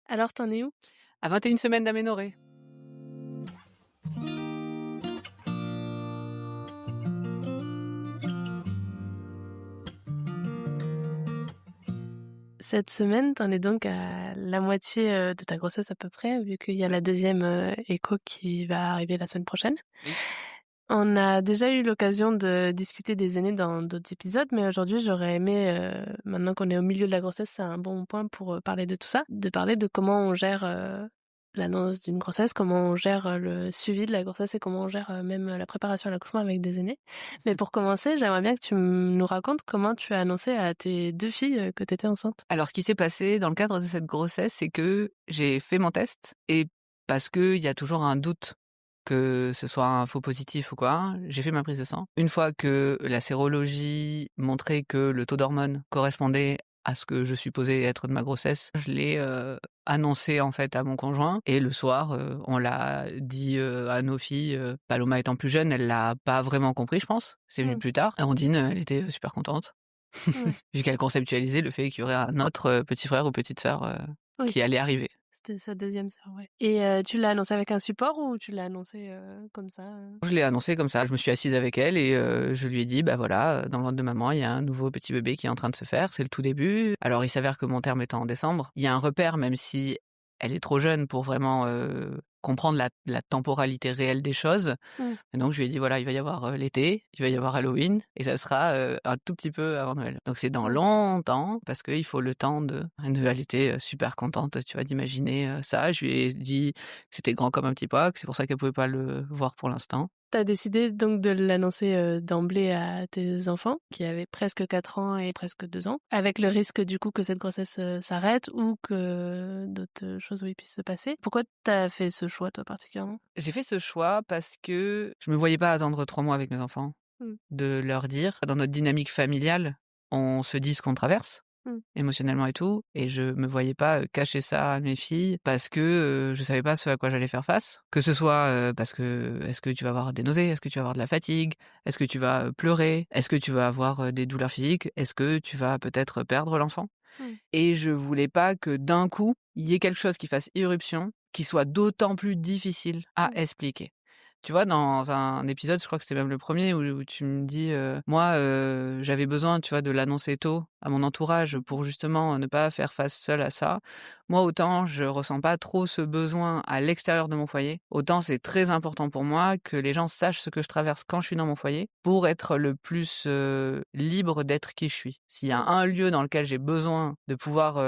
Alors, t'en es où? À 21 semaines d'aménorrhée. Cette semaine, t'en es donc à la moitié de ta grossesse à peu près, vu qu'il y a la deuxième écho qui va arriver la semaine prochaine. Oui. On a déjà eu l'occasion de discuter des aînés dans d'autres épisodes, mais aujourd'hui j'aurais aimé, maintenant qu'on est au milieu de la grossesse, c'est un bon point pour parler de tout ça, de parler de comment on gère l'annonce d'une grossesse, comment on gère le suivi de la grossesse et comment on gère même la préparation à l'accouchement avec des aînés. Mais pour commencer, j'aimerais bien que tu nous racontes comment tu as annoncé à tes deux filles que tu étais enceinte. Alors, ce qui s'est passé dans le cadre de cette grossesse, c'est que j'ai fait mon test et parce qu'il y a toujours un doute que ce soit un faux positif ou quoi, j'ai fait ma prise de sang. Une fois que la sérologie montrait que le taux d'hormones correspondait à ce que je supposais être de ma grossesse, je l'ai annoncé en fait à mon conjoint et le soir, on l'a dit à nos filles. Paloma étant plus jeune, elle l'a pas vraiment compris, je pense. C'est venu Mm. plus tard. Amandine, elle était super contente. Ouais. Vu qu'elle conceptualisait le fait qu'il y aurait un autre petit frère ou petite sœur Oui, qui allait arriver. c'était sa deuxième sœur, ouais. Et tu l'as annoncé avec un support ou tu l'as annoncé comme ça Je l'ai annoncé comme ça, je me suis assise avec elle et je lui ai dit: «Bah voilà, dans le ventre de maman, il y a un nouveau petit bébé qui est en train de se faire, c'est le tout début». Alors il s'avère que mon terme étant en décembre, il y a un repère, même si elle est trop jeune pour vraiment comprendre la temporalité réelle des choses. Mm. Et donc je lui ai dit: «Voilà, il va y avoir l'été, il va y avoir Halloween et ça sera un tout petit peu avant Noël». Donc c'est dans Ouais. longtemps parce qu'il faut le temps de elle était super contente, tu vois, d'imaginer ça. Je lui ai dit que c'était grand comme un petit pois, que c'est pour ça qu'elle pouvait pas le voir pour l'instant. T'as décidé donc de l'annoncer d'emblée à tes enfants, qui avaient presque 4 ans et presque 2 ans, avec le risque du coup que cette grossesse s'arrête ou que d'autres choses oui, puissent se passer. Pourquoi t'as fait ce choix toi particulièrement? J'ai fait ce choix parce que je me voyais pas attendre 3 mois avec mes enfants, Mm. de leur dire dans notre dynamique familiale, on se dit ce qu'on traverse. Mm. Émotionnellement et tout, et je me voyais pas cacher ça à mes filles parce que je savais pas ce à quoi j'allais faire face. Que ce soit parce que est-ce que tu vas avoir des nausées? Est-ce que tu vas avoir de la fatigue? Est-ce que tu vas pleurer? Est-ce que tu vas avoir des douleurs physiques? Est-ce que tu vas peut-être perdre l'enfant? Mm. Et je voulais pas que d'un coup, il y ait quelque chose qui fasse irruption, qui soit d'autant plus difficile à Mm. expliquer. Tu vois, dans un épisode, je crois que c'était même le premier où tu me dis, moi, j'avais besoin, tu vois, de l'annoncer tôt à mon entourage pour justement ne pas faire face seule à ça. Moi, autant je ressens pas trop ce besoin à l'extérieur de mon foyer, autant c'est très important pour moi que les gens sachent ce que je traverse quand je suis dans mon foyer pour être le plus, libre d'être qui je suis. S'il y a Mm. un lieu dans lequel j'ai besoin de pouvoir,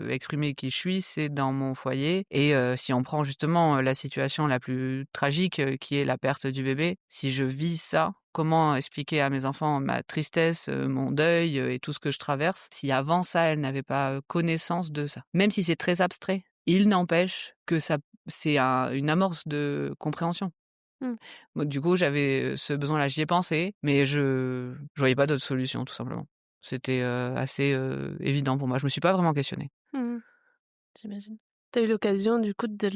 exprimer qui je suis, c'est dans mon foyer et si on prend justement, la situation la plus tragique, qui est la perte du bébé, si je vis ça, comment expliquer à mes enfants ma tristesse, mon deuil, et tout ce que je traverse, si avant ça, elles n'avaient pas, connaissance de ça? Même si c'est très abstrait, il n'empêche que ça c'est une amorce de compréhension. Mm. Moi, du coup, j'avais, ce besoin-là, j'y ai pensé, mais je voyais pas d'autre solution, tout simplement. C'était, assez, évident pour moi. Je me suis pas vraiment questionnée. Mm. J'imagine. T'as eu l'occasion du coup de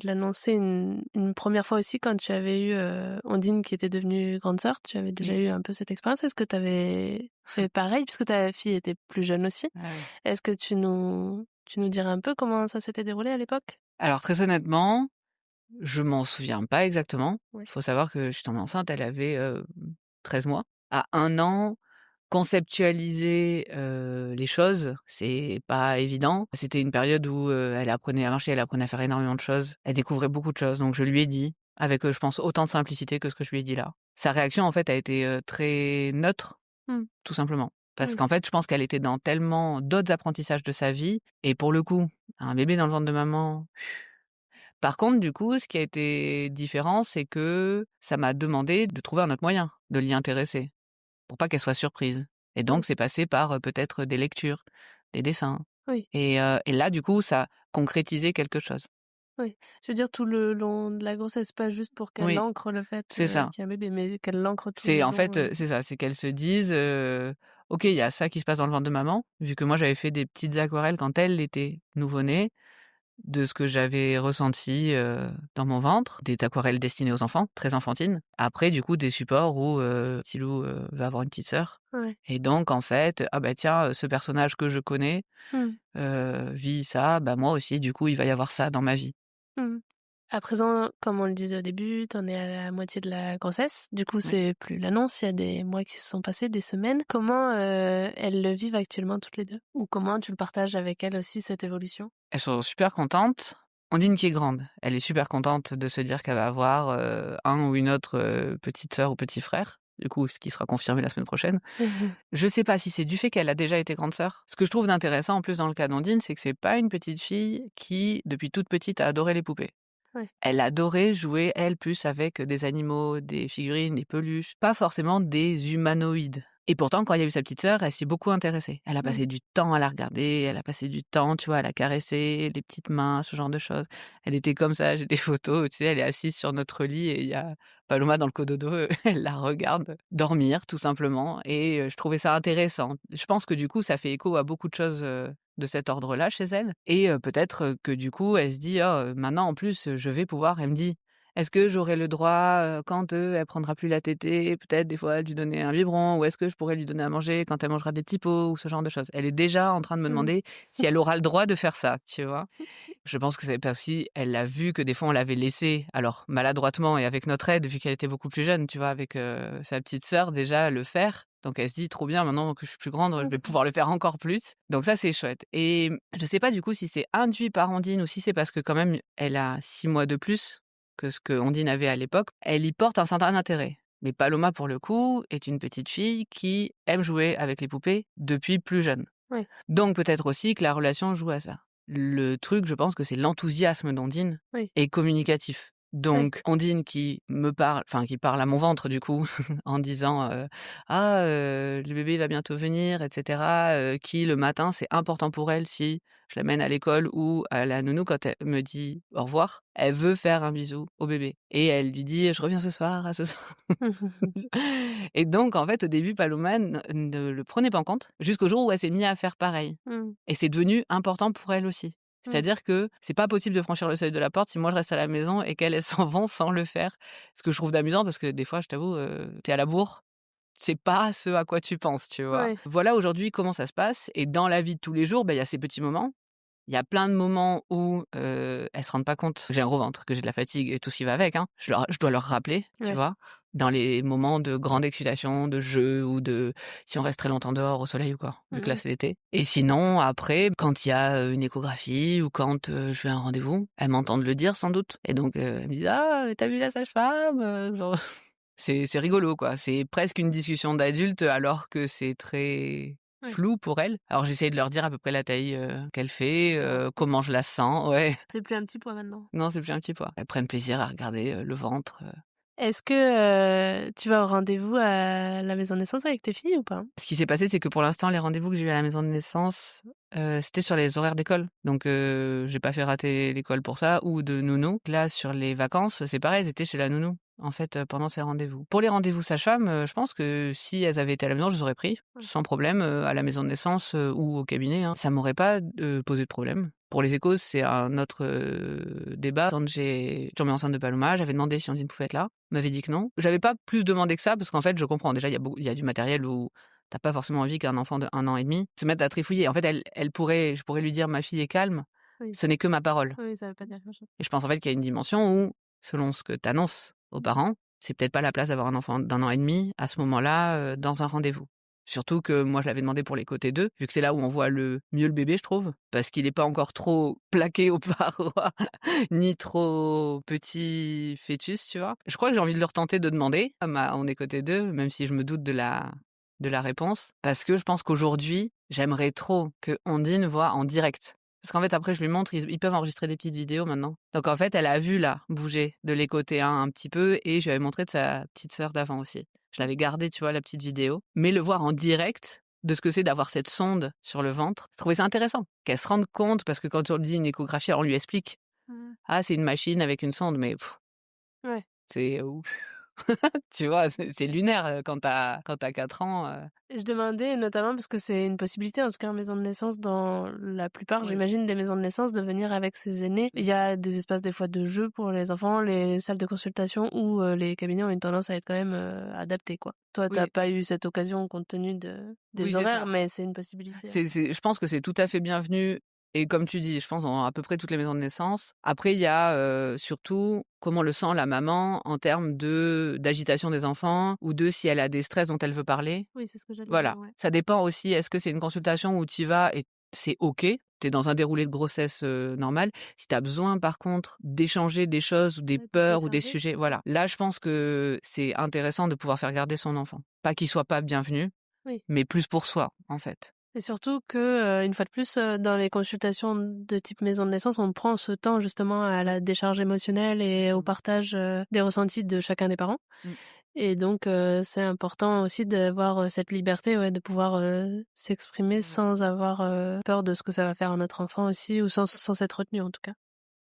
l'annoncer une première fois aussi quand tu avais eu Ondine qui était devenue grande sœur. Tu avais déjà Oui. eu un peu cette expérience. Est-ce que tu avais fait pareil puisque ta fille était plus jeune aussi? Ah oui. Est-ce que tu nous dirais un peu comment ça s'était déroulé à l'époque? Alors très honnêtement, je m'en souviens pas exactement. Oui. Faut savoir que je suis tombée enceinte, elle avait, 13 mois. À 1 an, conceptualiser, les choses, c'est pas évident. C'était une période où, elle apprenait à marcher, elle apprenait à faire énormément de choses. Elle découvrait beaucoup de choses, donc je lui ai dit avec, je pense autant de simplicité que ce que je lui ai dit là. Sa réaction en fait a été, très neutre, Mm. tout simplement. Parce Oui. qu'en fait, je pense qu'elle était dans tellement d'autres apprentissages de sa vie et pour le coup, un bébé dans le ventre de maman. Par contre, du coup, ce qui a été différent, c'est que ça m'a demandé de trouver un autre moyen de l'y intéresser, pour pas qu'elle soit surprise. Et Oui. donc c'est passé par, peut-être des lectures, des dessins Oui. et là, du coup, ça a concrétisé quelque chose. Oui. Je veux dire tout le long de la grossesse, pas juste pour qu'elle Oui, ancre le fait c'est ça. qu'il y a un bébé, mais qu'elle l'ancre tout C'est le en long. fait, c'est ça, c'est qu'elles se disent, «OK, il y a ça qui se passe dans le ventre de maman», vu que moi j'avais fait des petites aquarelles quand elle était nouveau-née. de ce que j'avais ressenti, dans mon ventre, des aquarelles destinées aux enfants, très enfantines. Après du coup des supports où, petit Lou, va avoir une petite sœur Ouais. et donc en fait, ah bah tiens, ce personnage que je connais, Mmh. vit ça, bah moi aussi du coup il va y avoir ça dans ma vie. Mmh. À présent, comme on le disait au début, tu en es à la moitié de la grossesse. Du coup, Oui. c'est plus l'annonce, il y a des mois qui se sont passés, des semaines. Comment, elles le vivent actuellement toutes les 2? Ou comment tu le partages avec elles aussi, cette évolution? Elles sont super contentes. Ondine qui est grande, elle est super contente de se dire qu'elle va avoir, un ou une autre, petite sœur ou petit frère, du coup, ce qui sera confirmé la semaine prochaine. Je sais pas si c'est du fait qu'elle a déjà été grande sœur. Ce que je trouve d'intéressant en plus dans le cas d'Ondine, c'est que c'est pas une petite fille qui, depuis toute petite, a adoré les poupées. Ouais. Elle adorait jouer, elle, plus avec des animaux, des figurines, des peluches, pas forcément des humanoïdes. Et pourtant, quand il y a eu sa petite sœur, elle s'y est beaucoup intéressée. Elle a Mmh. passé du temps à la regarder, elle a passé du temps, tu vois, à la caresser, les petites mains, ce genre de choses. Elle était comme ça, j'ai des photos, tu sais, elle est assise sur notre lit et il y a Paloma dans le cododo, elle la regarde dormir tout simplement et je trouvais ça intéressant. Je pense que du coup, ça fait écho à beaucoup de choses, de cet ordre-là chez elle et peut-être, que du coup, elle se dit: «Oh, maintenant en plus, je vais pouvoir» elle me dit: «Est-ce que j'aurai le droit, quand, elle prendra plus la tétée, peut-être des fois lui donner un biberon? Ou est-ce que je pourrais lui donner à manger quand elle mangera des petits pots?» ou ce genre de choses. Elle est déjà en train de me Mmh. demander si elle aura le droit de faire ça, tu vois? Je pense que c'est parce qu'elle a vu que des fois on l'avait laissée, alors maladroitement et avec notre aide vu qu'elle était beaucoup plus jeune, tu vois? Avec, sa petite sœur déjà le faire. Donc elle se dit: «Trop bien maintenant que je suis plus grande, je vais pouvoir le faire encore plus». Donc ça c'est chouette et je sais pas du coup si c'est induit par Ondine ou si c'est parce que quand même elle a 6 mois de plus que ce que Ondine avait à l'époque. Elle y porte un certain intérêt. Mais Paloma pour le coup est une petite fille qui aime jouer avec les poupées depuis plus jeune. Ouais. Donc peut-être aussi que la relation joue à ça. Le truc, je pense que c'est l'enthousiasme d'Ondine Oui. est communicatif. Ouais. Donc Ondine qui me parle enfin qui parle à mon ventre du coup en disant, «Ah, le bébé va bientôt venir» et cetera, qui le matin, c'est important pour elle si je l'amène à l'école ou à la nounou quand elle me dit au revoir, elle veut faire un bisou au bébé et elle lui dit: «Je reviens ce soir, à ce soir». Et donc en fait, au début, Paloma ne le prenait pas en compte jusqu'au jour où elle s'est mise à faire pareil. Mmh. Et c'est devenu important pour elle aussi. Mmh. C'est-à-dire que c'est pas possible de franchir le seuil de la porte si moi je reste à la maison et qu'elles, elles s'en vont sans le faire. Ce que je trouve d'amusant parce que des fois, je t'avoue, tu à la bourre, c'est pas ce à quoi tu penses, tu vois? Ouais. Voilà aujourd'hui comment ça se passe et dans la vie de tous les jours, bah, il y a ces petits moments. Il y a plein de moments où, elles se rendent pas compte que j'ai un gros ventre, que j'ai de la fatigue et tout ce qui va avec, hein. Je dois leur rappeler, tu Ouais. vois? Dans les moments de grande excitation, de jeu ou de si on reste très longtemps dehors au soleil ou quoi, vu que là Mmh. c'est l'été. Et sinon après, quand il y a, une échographie ou quand, je vais à un rendez-vous, elles m'entendent le dire sans doute et donc, elles me disent: «Ah, tu vu la sage-femme?» genre c'est rigolo quoi. C'est presque une discussion d'adulte alors que c'est très Ouais. flou pour elles. Alors j'essaie de leur dire à peu près la taille, qu'elle fait, Oh, OK. comment je la sens, ouais. C'est plus un petit poids maintenant. Non, c'est plus un petit poids. Elles prennent plaisir à regarder, le ventre. Est-ce que, tu vas au rendez-vous à la maison de naissance avec tes filles ou pas? Ce qui s'est passé, c'est que pour l'instant, les rendez-vous que j'ai eu à la maison de naissance, c'était sur les horaires d'école. Donc j'ai pas fait rater l'école pour ça ou de nounou. Là, sur les vacances, c'est pareil, elles étaient chez la nounou, en fait, pendant ces rendez-vous. Pour les rendez-vous sage-femme, je pense que si elles avaient été à la maison, je les aurais pris Ouais. sans problème, à la maison de naissance, ou au cabinet, hein. Ça m'aurait pas, posé de problème. Pour les échos, c'est un autre, débat. Quand j'ai tombé enceinte de Paloma, j'avais demandé si Ondine pouvait être là. On m'avait dit que non. J'avais pas plus demandé que ça parce qu'en fait, je comprends. Déjà, il y a du matériel où tu pas forcément envie qu'un enfant de 1 an et demi se mette à trifouiller. En fait, je pourrais lui dire: «Ma fille est calme», Oui. ce n'est que ma parole Oui, ça veut pas dire grand-chose. et je pense en fait qu'il y a une dimension où, selon ce que tu annonces aux parents, c'est peut-être pas la place d'avoir un enfant d'1 an et demi à ce moment-là, dans un rendez-vous. Surtout que moi, je l'avais demandé pour les côtés d'eux, vu que c'est là où on voit le mieux le bébé, je trouve, parce qu'il est pas encore trop plaqué aux parois, ni trop petit fœtus, tu vois? Je crois que j'ai envie de leur tenter de demander, comme on est côté d'eux, même si je me doute de la réponse, parce que je pense qu'aujourd'hui, j'aimerais trop que Ondine voit en direct. Parce qu'en fait, après, je lui montre, ils peuvent enregistrer des petites vidéos maintenant. Donc en fait, elle a vu là, bouger de l'écoté 1 un petit peu et je lui avais montré de sa petite sœur d'avant aussi. Je l'avais gardé, tu vois, la petite vidéo. Mais le voir en direct de ce que c'est d'avoir cette sonde sur le ventre, je trouvais ça intéressant. Qu'elle se rende compte, parce que quand on dit une échographie, alors on lui explique. Mmh. Ah, c'est une machine avec une sonde, mais Ouais. c'est ouf. Tu vois? C'est lunaire, quand tu as 4 ans, Je demandais notamment parce que c'est une possibilité, en tout cas en maison de naissance, dans la plupart, Oui. j'imagine, des maisons de naissance, de venir avec ses aînés. Il y a des espaces des fois de jeu pour les enfants, les salles de consultation où les cabinets ont une tendance à être quand même adaptés, quoi. Toi, t'as Oui, pas eu cette occasion compte tenu oui, des c'est horaires, ça. mais c'est une possibilité. Je pense que c'est tout à fait bienvenu et comme tu dis, je pense dans à peu près toutes les maisons de naissance. Après, il y a, surtout comment le sent la maman en termes d'agitation des enfants ou de si elle a des stress dont elle veut parler. Oui, c'est ce que j'allais Voilà, dire, ouais. ça dépend aussi, est-ce que c'est une consultation où tu y vas et c'est OK, tu es dans un déroulé de grossesse, normal. Si tu as besoin par contre d'échanger des choses ou des Ouais, de peurs ou des décharger. sujets, voilà. Là, je pense que c'est intéressant de pouvoir faire garder son enfant. Pas qu'il soit pas bienvenu, Oui. mais plus pour soi, en fait. Et surtout que, une fois de plus, dans les consultations de type maison de naissance, on prend ce temps justement à la décharge émotionnelle et au Mmh. partage, des ressentis de chacun des parents. Mmh. Et donc c'est important aussi d'avoir, cette liberté, ouais, de pouvoir, s'exprimer Ouais. sans avoir, peur de ce que ça va faire à notre enfant aussi ou sans s'être retenu en tout cas.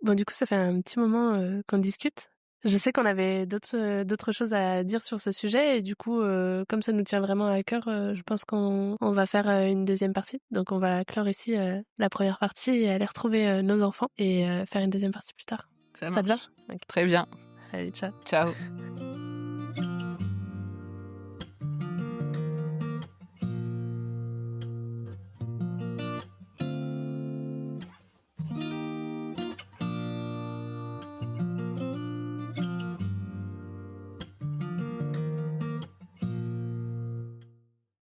Bon, du coup, ça fait un petit moment, qu'on discute. Je sais qu'on avait d'autres choses à dire sur ce sujet et du coup, comme ça nous tient vraiment à cœur, je pense qu'on va faire, une deuxième partie. Donc on va clore ici, la première partie et aller retrouver, nos enfants et faire une deuxième partie plus tard. Ça Ça te va? marche. OK. Très bien. Allez, ciao. Ciao.